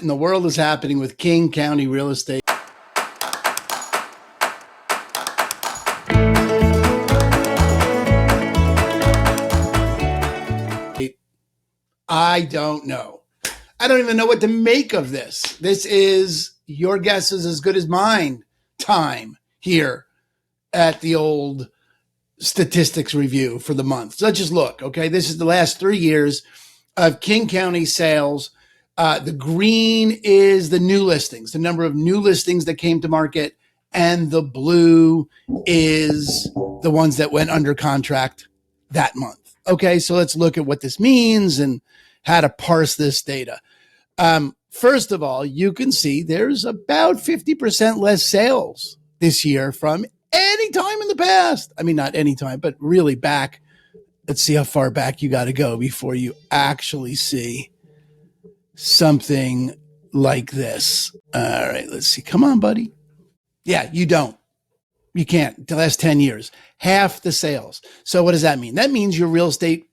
in the world is happening with King County real estate? I don't know. I don't even know what to make of this. This is your guess is as good as mine time here at the old statistics review for the month. So let's just look, okay? This is the last 3 years of King County sales. The green is the new listings, the number of new listings that came to market, and the blue is the ones that went under contract that month. Okay, so let's look at what this means and how to parse this data. First of all, you can see there's about 50% less sales this year from any time in the past. I mean, not any time, but really back. Let's see how far back you got to go before you actually see something like this. All right, let's see. Come on, buddy. Yeah, you don't. You can't. The last 10 years, half the sales. So what does that mean? That means your real estate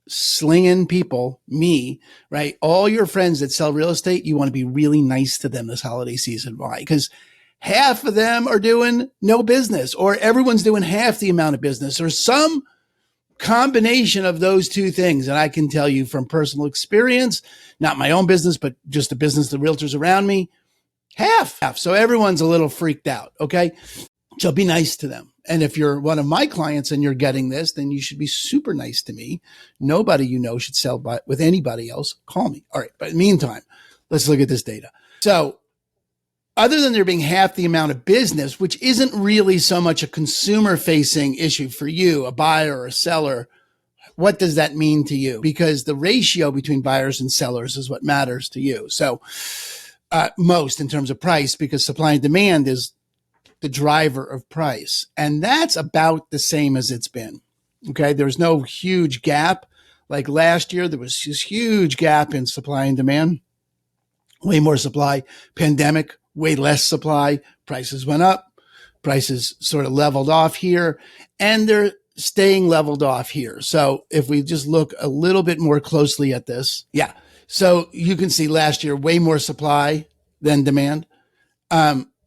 slinging people, me, right? All your friends that sell real estate, you want to be really nice to them this holiday season. Why? Because half of them are doing no business, or everyone's doing half the amount of business, or some combination of those two things. And I can tell you from personal experience, not my own business, but just the business, the realtors around me, half. So everyone's a little freaked out. Okay. So be nice to them. And if you're one of my clients and you're getting this, then you should be super nice to me. Nobody you know should sell with anybody else. Call me. All right. But in the meantime, let's look at this data. So other than there being half the amount of business, which isn't really so much a consumer facing issue for you, a buyer or a seller, what does that mean to you? Because the ratio between buyers and sellers is what matters to you. So most in terms of price, because supply and demand is the driver of price. And that's about the same as it's been. Okay. There's no huge gap. Like last year, there was this huge gap in supply and demand, way more supply, pandemic, way less supply, prices went up, prices sort of leveled off here, and they're staying leveled off here. So if we just look a little bit more closely at this, yeah. So you can see last year, way more supply than demand.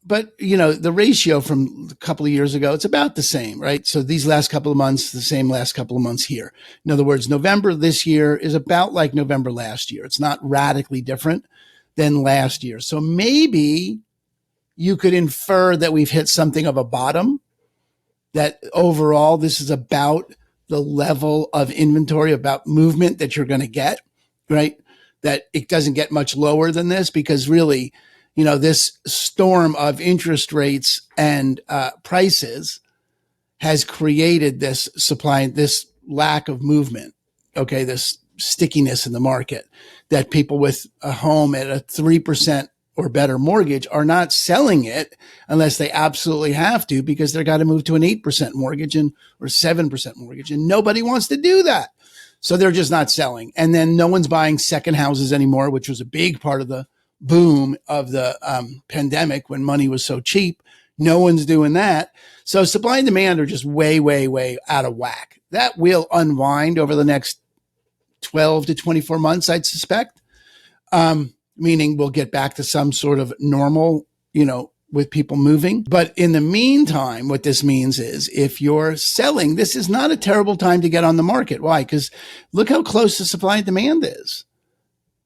But, you know, the ratio from a couple of years ago, it's about the same, right? So these last couple of months, the same last couple of months here. In other words, November this year is about like November last year. It's not radically different than last year. So maybe you could infer that we've hit something of a bottom, that overall this is about the level of inventory, about movement that you're going to get, right? That it doesn't get much lower than this, because really, you know, this storm of interest rates and prices has created this supply, this lack of movement. Okay. This stickiness in the market, that people with a home at a 3% or better mortgage are not selling it unless they absolutely have to, because they've got to move to an 8% mortgage or 7% mortgage. And nobody wants to do that. So they're just not selling. And then no one's buying second houses anymore, which was a big part of the boom of the pandemic when money was so cheap. No one's doing that. So supply and demand are just way, way, way out of whack. That will unwind over the next 12 to 24 months, I'd suspect. Meaning we'll get back to some sort of normal, you know, with people moving. But in the meantime, what this means is if you're selling, this is not a terrible time to get on the market. Why? Because look how close the supply and demand is.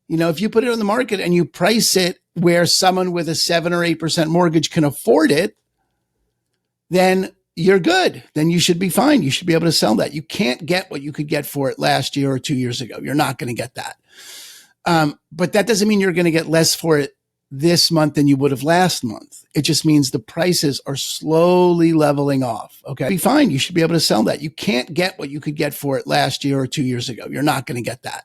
You know, if you put it on the market and you price it where someone with a 7 or 8% mortgage can afford it, then you're good. Then you should be fine. You should be able to sell that. You can't get what you could get for it last year or 2 years ago. You're not going to get that. But that doesn't mean you're going to get less for it this month than you would have last month. It just means the prices are slowly leveling off. Okay. Be fine. You should be able to sell that. You can't get what you could get for it last year or 2 years ago. You're not going to get that.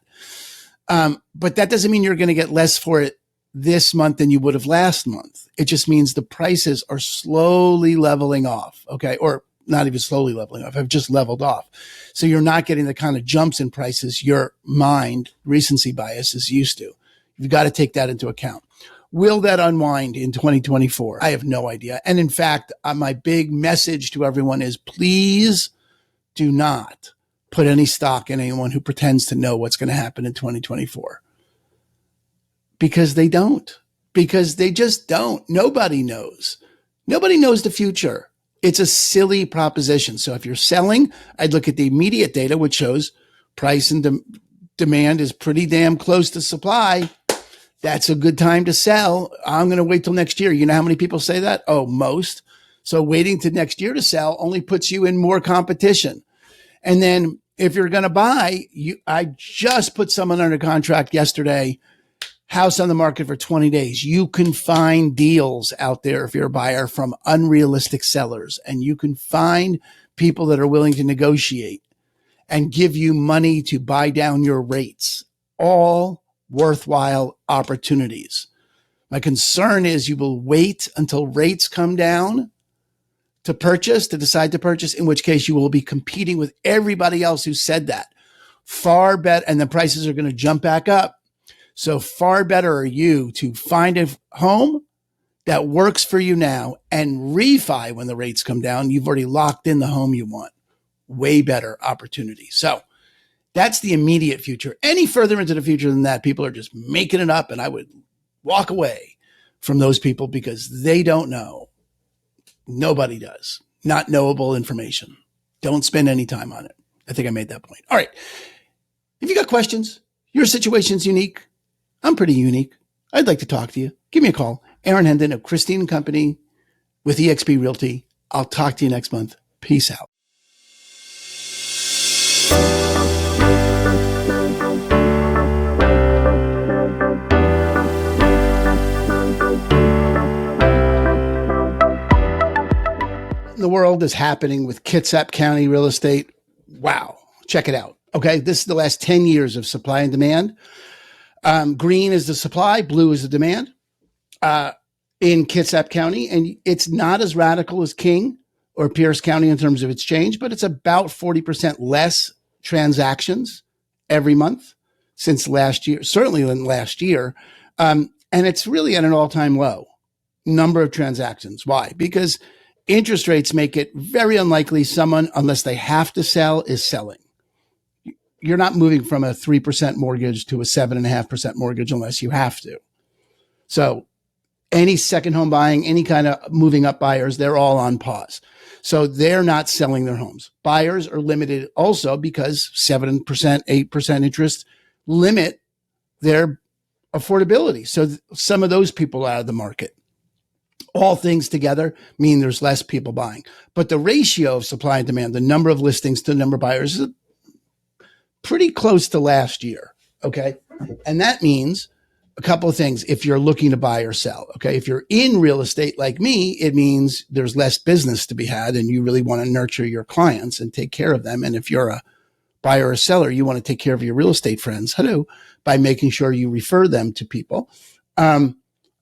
But that doesn't mean you're going to get less for it this month than you would have last month. It just means the prices are slowly leveling off. Okay. Or not even slowly leveling off, have just leveled off. So you're not getting the kind of jumps in prices your mind, recency bias, is used to. You've got to take that into account. Will that unwind in 2024? I have no idea. And in fact, my big message to everyone is please do not put any stock in anyone who pretends to know what's going to happen in 2024. Because they don't. Because they just don't. Nobody knows. Nobody knows the future. It's a silly proposition. So if you're selling, I'd look at the immediate data, which shows price and demand is pretty damn close to supply. That's a good time to sell. I'm going to wait till next year. You know how many people say that? Oh, most. So waiting to next year to sell only puts you in more competition. And then if you're going to buy, I just put someone under contract yesterday, house on the market for 20 days. You can find deals out there if you're a buyer from unrealistic sellers, and you can find people that are willing to negotiate and give you money to buy down your rates. All worthwhile opportunities. My concern is you will wait until rates come down to decide to purchase, in which case you will be competing with everybody else who said that. Far better, and the prices are going to jump back up. So far better are you to find a home that works for you now and refi when the rates come down. You've already locked in the home you want. Way better opportunity. So that's the immediate future. Any further into the future than that, people are just making it up, and I would walk away from those people because they don't know. Nobody does. Not knowable information. Don't spend any time on it. I think I made that point. All right. If you got questions, your situation's unique. I'm pretty unique. I'd like to talk to you. Give me a call. Aaron Hendon of Christine & Company with eXp Realty. I'll talk to you next month. Peace out. The world is happening with Kitsap County real estate. Wow. Check it out. Okay. This is the last 10 years of supply and demand. Green is the supply, blue is the demand in Kitsap County. And it's not as radical as King or Pierce County in terms of its change, but it's about 40% less transactions every month since last year, certainly than last year. And it's really at an all-time low number of transactions. Why? Because interest rates make it very unlikely someone, unless they have to sell, is selling. You're not moving from a 3% mortgage to a 7.5% mortgage unless you have to. So any second home buying, any kind of moving up buyers, they're all on pause. So they're not selling their homes. Buyers are limited also because 7%, 8% interest limit their affordability. So some of those people are out of the market. All things together mean there's less people buying. But the ratio of supply and demand, the number of listings to the number of buyers, is pretty close to last year. Okay. And that means a couple of things if you're looking to buy or sell. Okay. If you're in real estate like me, it means there's less business to be had and you really want to nurture your clients and take care of them. And if you're a buyer or seller, you want to take care of your real estate friends. Hello. By making sure you refer them to people. In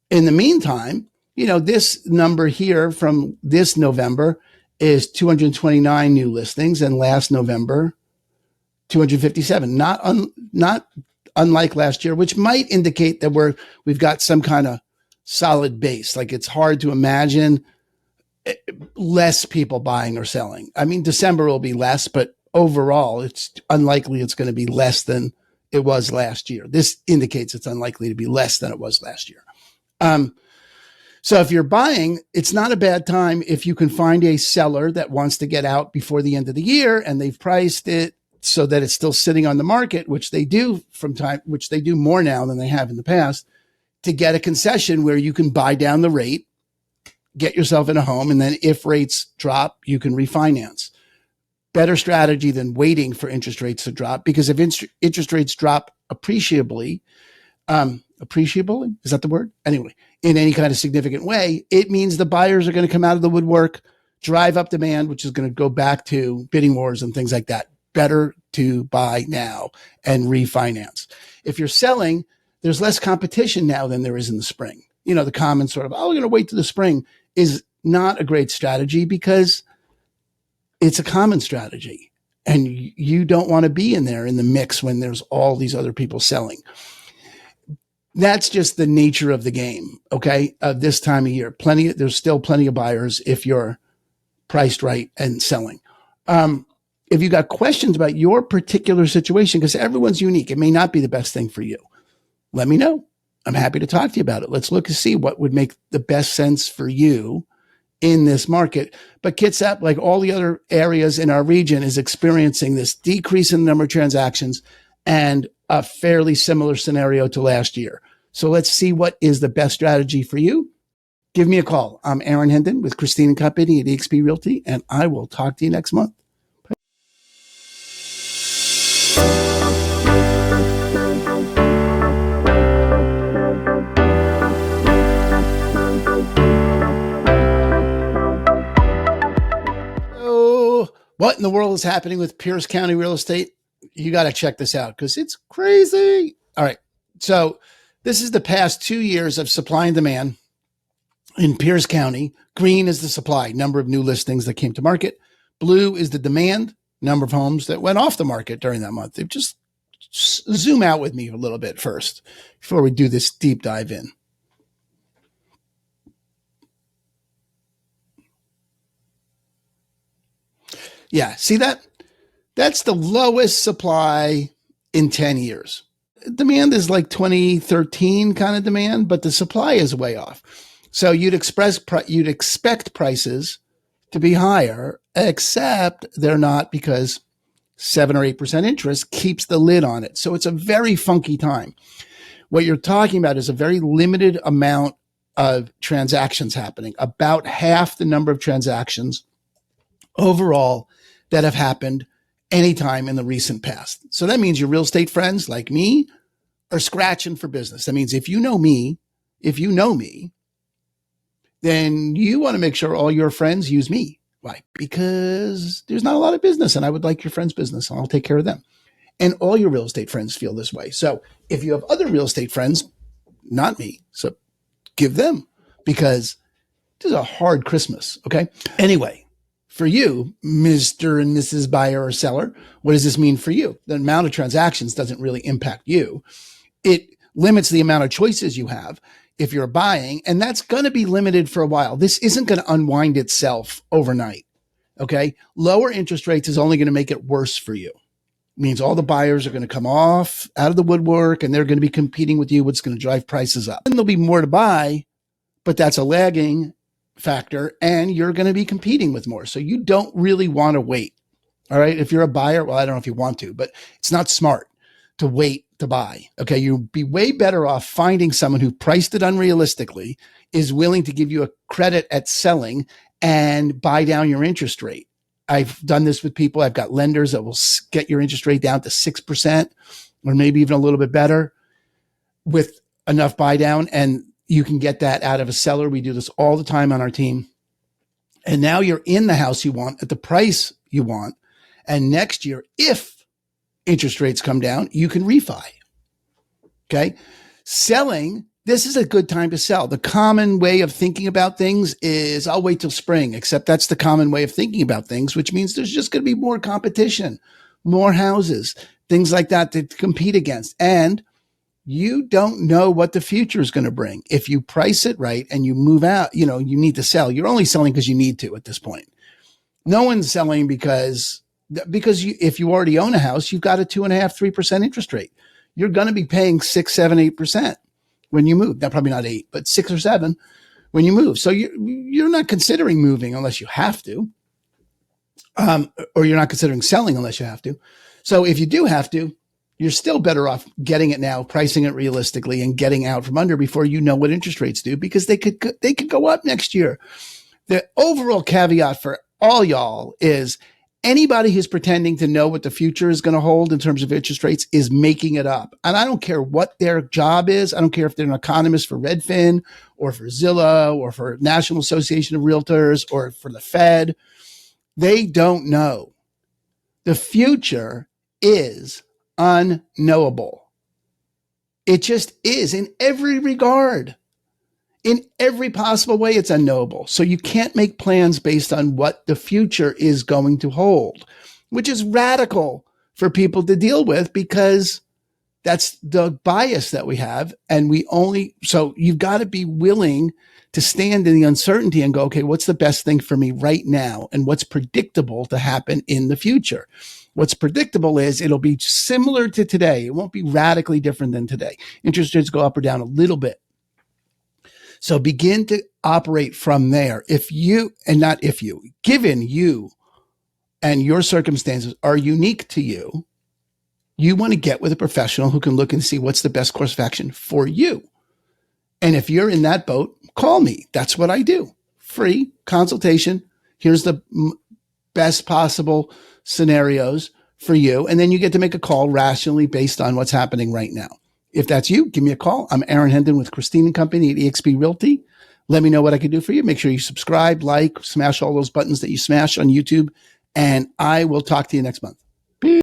the meantime, you know, this number here from this November is 229 new listings, and last November, 257. Not unlike last year, which might indicate that we've got some kind of solid base. Like it's hard to imagine less people buying or selling. I mean, December will be less, but overall, it's unlikely it's going to be less than it was last year. This indicates it's unlikely to be less than it was last year. So if you're buying, it's not a bad time if you can find a seller that wants to get out before the end of the year and they've priced it so that it's still sitting on the market, which they do which they do more now than they have in the past, to get a concession where you can buy down the rate, get yourself in a home, and then if rates drop, you can refinance. Better strategy than waiting for interest rates to drop, because if interest rates drop appreciably, is that the word? Anyway, in any kind of significant way, it means the buyers are going to come out of the woodwork, drive up demand, which is going to go back to bidding wars and things like that. Better to buy now and refinance. If you're selling, there's less competition now than there is in the spring. You know, the common sort of, oh, we're going to wait to the spring is not a great strategy because it's a common strategy. And you don't want to be in there in the mix when there's all these other people selling. That's just the nature of the game, okay, this time of year. There's still plenty of buyers if you're priced right and selling. If you got questions about your particular situation, because everyone's unique, it may not be the best thing for you, let me know. I'm happy to talk to you about it. Let's look and see what would make the best sense for you in this market. But Kitsap, like all the other areas in our region, is experiencing this decrease in the number of transactions and a fairly similar scenario to last year. So let's see what is the best strategy for you. Give me a call. I'm Aaron Hendon with Christine and Company at eXp Realty, and I will talk to you next month. What in the world is happening with Pierce County real estate? You got to check this out because it's crazy. All right. So this is the past 2 years of supply and demand in Pierce County. Green is the supply, number of new listings that came to market. Blue is the demand, number of homes that went off the market during that month. Just zoom out with me a little bit first before we do this deep dive in. Yeah, see that? That's the lowest supply in 10 years. Demand is like 2013 kind of demand, but the supply is way off. So you'd expect prices to be higher, except they're not because 7 or 8% interest keeps the lid on it. So it's a very funky time. What you're talking about is a very limited amount of transactions happening, about half the number of transactions overall that have happened anytime in the recent past. So that means your real estate friends like me are scratching for business. That means if you know me, then you want to make sure all your friends use me. Why? Because there's not a lot of business and I would like your friends' business and I'll take care of them. And all your real estate friends feel this way. So if you have other real estate friends, not me, so give them, because this is a hard Christmas. Okay. Anyway, for you, Mr. and Mrs. Buyer or seller, what does this mean for you? The amount of transactions doesn't really impact you. It limits the amount of choices you have if you're buying, and that's going to be limited for a while. This isn't going to unwind itself overnight. Okay. Lower interest rates is only going to make it worse for you. It means all the buyers are going to come off out of the woodwork and they're going to be competing with you, which is going to drive prices up. And there'll be more to buy, but that's a lagging factor and you're going to be competing with more. So you don't really want to wait. All right. If you're a buyer, well, I don't know if you want to, but it's not smart to wait to buy. Okay. You'd be way better off finding someone who priced it unrealistically, is willing to give you a credit at selling and buy down your interest rate. I've done this with people. I've got lenders that will get your interest rate down to 6% or maybe even a little bit better with enough buy down, and you can get that out of a seller. We do this all the time on our team. And now you're in the house you want at the price you want. And next year, if interest rates come down, you can refi. Okay. Selling, this is a good time to sell. The common way of thinking about things is I'll wait till spring, except that's the common way of thinking about things, which means there's just going to be more competition, more houses, things like that to compete against. And you don't know what the future is going to bring. If you price it right and you move out, you need to sell. You're only selling because you need to at this point. No one's selling because if you already own a house, you've got a 2.5%, 3% interest rate. You're going to be paying 6, 7, 8% when you move. Now, probably not 8, but 6 or 7 when you move. So you're not considering moving unless you have to, or you're not considering selling unless you have to. So if you do have to, you're still better off getting it now, pricing it realistically, and getting out from under before you know what interest rates do, because they could go up next year. The overall caveat for all y'all is anybody who's pretending to know what the future is going to hold in terms of interest rates is making it up. And I don't care what their job is. I don't care if they're an economist for Redfin or for Zillow or for National Association of Realtors or for the Fed. They don't know. The future is unknowable. It just is in every regard. In every possible way, it's unknowable. So you can't make plans based on what the future is going to hold, which is radical for people to deal with because that's the bias that we have. And so you've got to be willing to stand in the uncertainty and go, okay, what's the best thing for me right now? And what's predictable to happen in the future? What's predictable is it'll be similar to today. It won't be radically different than today. Interest rates go up or down a little bit. So begin to operate from there. Given you and your circumstances are unique to you, you want to get with a professional who can look and see what's the best course of action for you. And if you're in that boat, call me. That's what I do. Free consultation. Here's the best possible scenarios for you. And then you get to make a call rationally based on what's happening right now. If that's you, give me a call. I'm Aaron Hendon with Christine and Company at eXp Realty. Let me know what I can do for you. Make sure you subscribe, like, smash all those buttons that you smash on YouTube. And I will talk to you next month. Peace.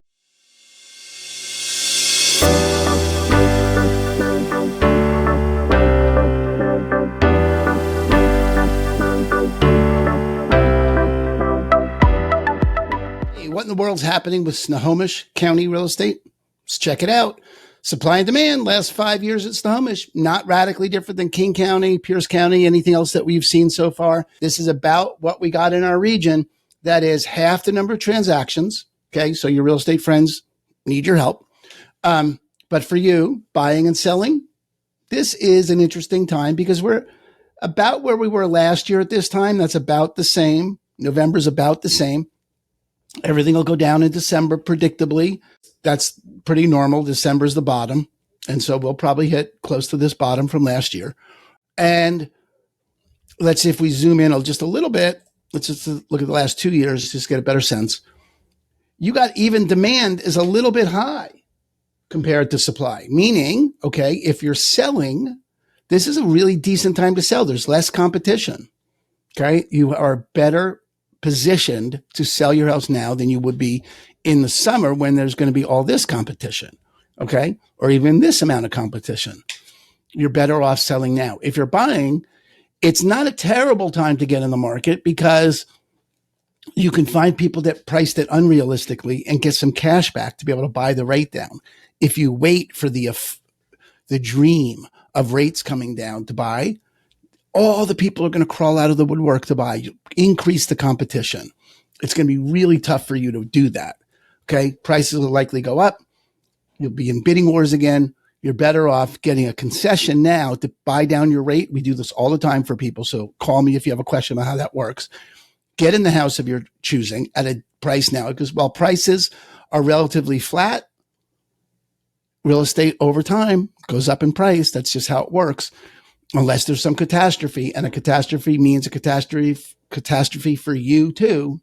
What in the world's happening with Snohomish County real estate? Let's check it out. Supply and demand, last 5 years at Snohomish, not radically different than King County, Pierce County, anything else that we've seen so far. This is about what we got in our region. That is half the number of transactions. Okay, so your real estate friends need your help. But for you, buying and selling, this is an interesting time because we're about where we were last year at this time. That's about the same. November's about the same. Everything will go down in December, predictably. That's pretty normal. December's the bottom. And so we'll probably hit close to this bottom from last year. And let's see if we zoom in just a little bit. Let's just look at the last 2 years, just get a better sense. You got even demand is a little bit high compared to supply, meaning, okay, if you're selling, this is a really decent time to sell. There's less competition. Okay. You are better positioned to sell your house now than you would be in the summer when there's going to be all this competition, okay? Or even this amount of competition. You're better off selling now. If you're buying, it's not a terrible time to get in the market because you can find people that priced it unrealistically and get some cash back to be able to buy the rate down. If you wait for the dream of rates coming down to buy, all the people are going to crawl out of the woodwork to buy. You increase the competition. It's going to be really tough for you to do that. Okay. Prices will likely go up. You'll be in bidding wars again. You're better off getting a concession now to buy down your rate. We do this all the time for people. So call me if you have a question about how that works. Get in the house of your choosing at a price now, because while prices are relatively flat, real estate over time goes up in price. That's just how it works. Unless there's some catastrophe, and a catastrophe means a catastrophe for you too.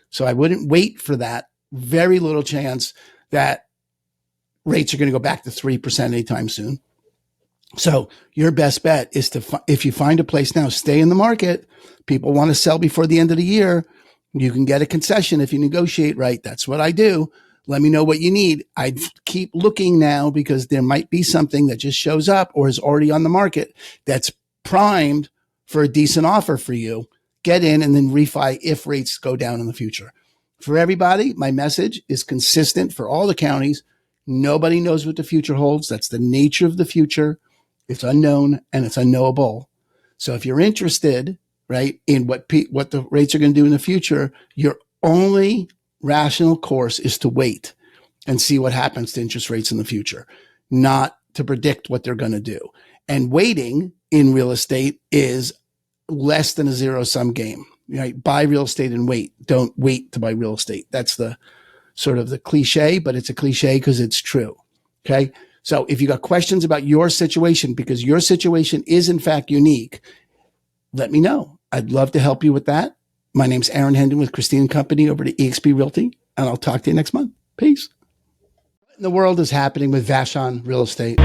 So I wouldn't wait for that. Very little chance that rates are going to go back to 3% anytime soon. So your best bet is if you find a place now, stay in the market. People want to sell before the end of the year. You can get a concession if you negotiate right. That's what I do. Let me know what you need. I'd keep looking now because there might be something that just shows up or is already on the market that's primed for a decent offer for you. Get in and then refi if rates go down in the future. For everybody, my message is consistent for all the counties. Nobody knows what the future holds. That's the nature of the future. It's unknown and it's unknowable. So if you're interested, right, in what the rates are going to do in the future, your only rational course is to wait and see what happens to interest rates in the future, not to predict what they're going to do. And waiting in real estate is less than a zero-sum game. Right? Buy real estate and wait. Don't wait to buy real estate. That's the sort of the cliche, but it's a cliche because it's true. Okay. So if you got questions about your situation, because your situation is in fact unique, let me know. I'd love to help you with that. My name's Aaron Hendon with Christine and Company over to eXp Realty, and I'll talk to you next month. Peace. What in the world is happening with Vashon Real Estate?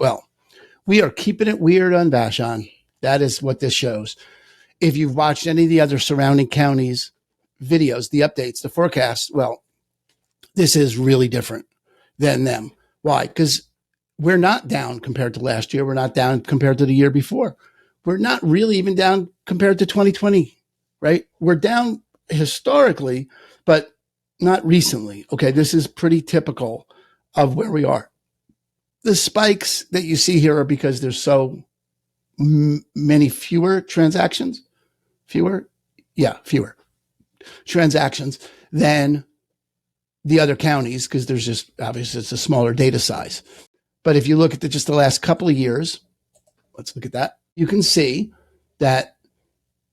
Well, we are keeping it weird on Vashon. That is what this shows. If you've watched any of the other surrounding counties videos, the updates, the forecasts, well, this is really different than them. Why? Because we're not down compared to last year. We're not down compared to the year before. We're not really even down compared to 2020, right? We're down historically, but not recently. Okay, this is pretty typical of where we are. The spikes that you see here are because they're so many fewer transactions, fewer transactions than the other counties, because there's just obviously it's a smaller data size. But if you look at just the last couple of years, let's look at that. You can see that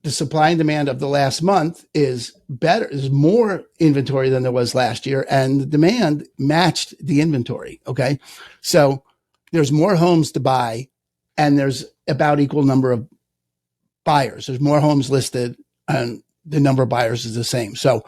the supply and demand of the last month is better, is more inventory than there was last year, and the demand matched the inventory. Okay. So there's more homes to buy, and there's about equal number of buyers. There's more homes listed, and the number of buyers is the same. So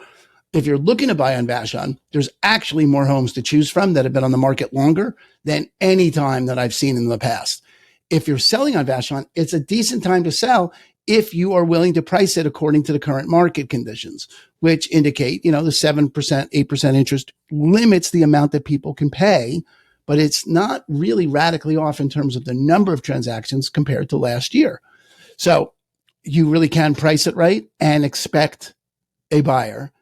if you're looking to buy on Vashon, there's actually more homes to choose from that have been on the market longer than any time that I've seen in the past. If you're selling on Vashon, it's a decent time to sell if you are willing to price it according to the current market conditions, which indicate, the 7%, 8% interest limits the amount that people can pay, but it's not really radically off in terms of the number of transactions compared to last year. So you really can price it right and expect a buyer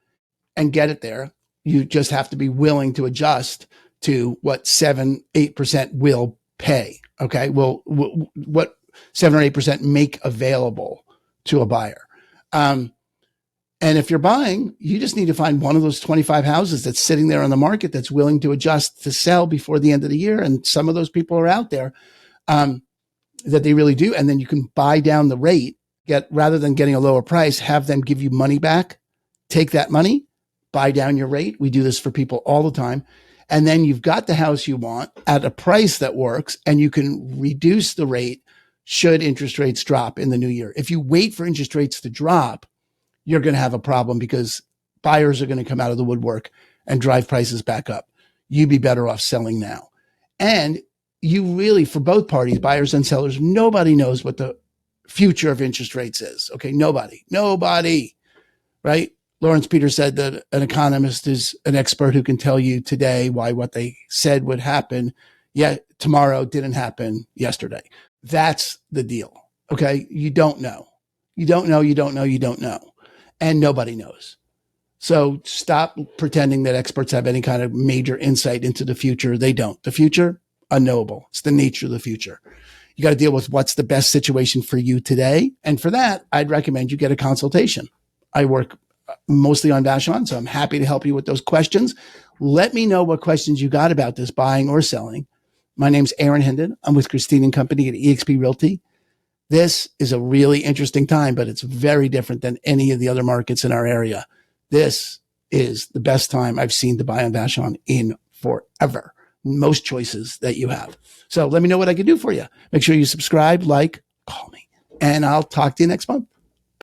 and get it there. You just have to be willing to adjust to what 7%, 8% will pay. Okay. Well, what 7 or 8% make available to a buyer. And if you're buying, you just need to find one of those 25 houses that's sitting there on the market that's willing to adjust to sell before the end of the year. And some of those people are out there that they really do. And then you can buy down the rate, rather than getting a lower price, have them give you money back, take that money, buy down your rate. We do this for people all the time. And then you've got the house you want at a price that works, and you can reduce the rate should interest rates drop in the new year. If you wait for interest rates to drop, you're going to have a problem, because buyers are going to come out of the woodwork and drive prices back up. You'd be better off selling now. And you really, for both parties, buyers and sellers, nobody knows what the future of interest rates is. Okay. Nobody, right? Lawrence Peters said that an economist is an expert who can tell you today why what they said would happen yet tomorrow didn't happen yesterday. That's the deal. Okay. You don't know. And nobody knows. So stop pretending that experts have any kind of major insight into the future. They don't. The future, unknowable. It's the nature of the future. You got to deal with what's the best situation for you today. And for that, I'd recommend you get a consultation. I work mostly on Vashon, so I'm happy to help you with those questions. Let me know what questions you got about this buying or selling. My name's Aaron Hendon. I'm with Christine & Company at eXp Realty. This is a really interesting time, but it's very different than any of the other markets in our area. This is the best time I've seen to buy on Vashon in forever. Most choices that you have. So let me know what I can do for you. Make sure you subscribe, call me, and I'll talk to you next month.